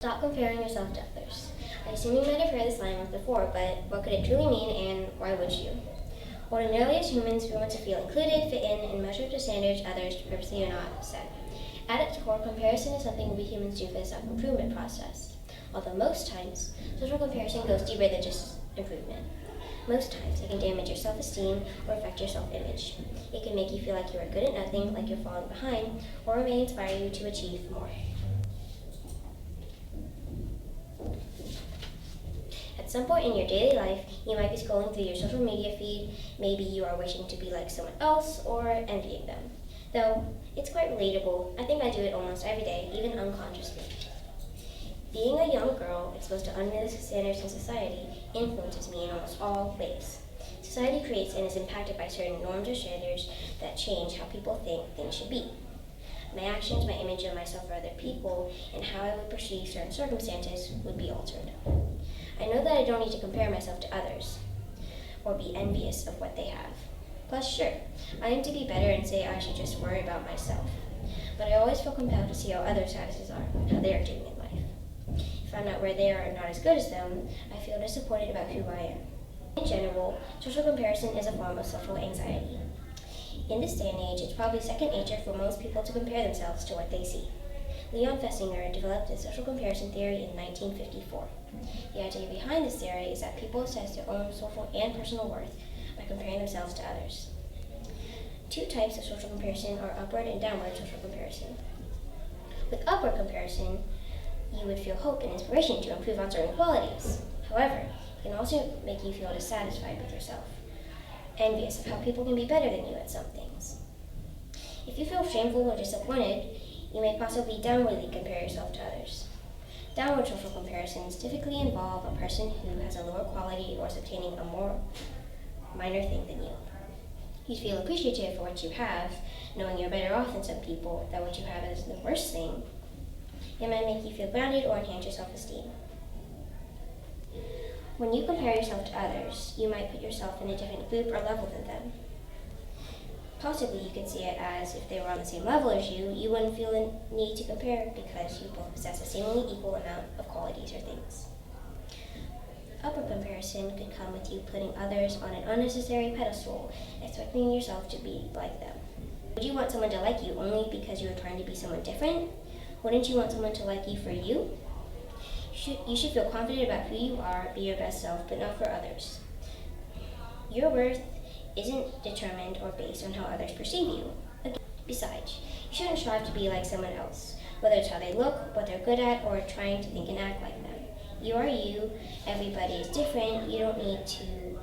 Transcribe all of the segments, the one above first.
Stop comparing yourself to others. I assume you might have heard this line once before, but what could it truly mean and why would you? Ordinarily, as humans, we want to feel included, fit in, and measure up to standards others purposely or not set. At its core, comparison is something we humans do for the self-improvement process. Although most times, social comparison goes deeper than just improvement. Most times, it can damage your self-esteem or affect your self-image. It can make you feel like you are good at nothing, like you're falling behind, or it may inspire you to achieve more. At some point in your daily life, you might be scrolling through your social media feed. Maybe you are wishing to be like someone else or envying them. Though, it's quite relatable. I think I do it almost every day, even unconsciously. Being a young girl exposed to unrealistic standards in society influences me in almost all ways. Society creates and is impacted by certain norms or standards that change how people think things should be. My actions, my image of myself for other people, and how I would perceive certain circumstances would be altered. I know that I don't need to compare myself to others or be envious of what they have. Plus, sure, I aim to be better and say I should just worry about myself. But I always feel compelled to see how other statuses are, how they are doing in life. If I'm not where they are and not as good as them, I feel disappointed about who I am. In general, social comparison is a form of social anxiety. In this day and age, it's probably second nature for most people to compare themselves to what they see. Leon Festinger developed the social comparison theory in 1954. The idea behind this theory is that people assess their own social and personal worth by comparing themselves to others. Two types of social comparison are upward and downward social comparison. With upward comparison, you would feel hope and inspiration to improve on certain qualities. However, it can also make you feel dissatisfied with yourself, envious of how people can be better than you at some things. If you feel shameful or disappointed, you may possibly downwardly compare yourself to others. Downward social comparisons typically involve a person who has a lower quality or is obtaining a more minor thing than you. You feel appreciative for what you have, knowing you're better off than some people, that what you have is the worst thing. It might make you feel grounded or enhance your self-esteem. When you compare yourself to others, you might put yourself in a different group or level than them. Possibly you could see it as if they were on the same level as you wouldn't feel the need to compare because you both possess a seemingly equal amount of qualities or things. Upward comparison could come with you putting others on an unnecessary pedestal, expecting yourself to be like them. Would you want someone to like you only because you are trying to be someone different? Wouldn't you want someone to like you for you? You should feel confident about who you are, be your best self, but not for others. Your worth isn't determined or based on how others perceive you. Besides, you shouldn't strive to be like someone else, whether it's how they look, what they're good at, or trying to think and act like them. You are you, everybody is different, you don't need to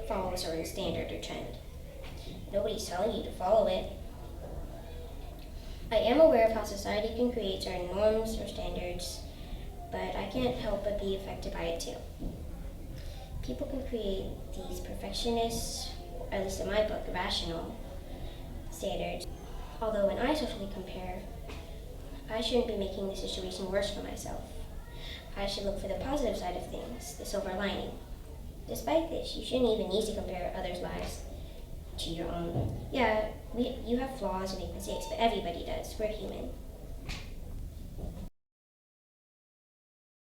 follow a certain standard or trend. Nobody's telling you to follow it. I am aware of how society can create certain norms or standards, but I can't help but be affected by it too. People can create these perfectionist, at least in my book, rational standards. Although when I socially compare, I shouldn't be making the situation worse for myself. I should look for the positive side of things, the silver lining. Despite this, you shouldn't even need to compare others' lives to your own. Yeah, you have flaws and make mistakes, but everybody does. We're human.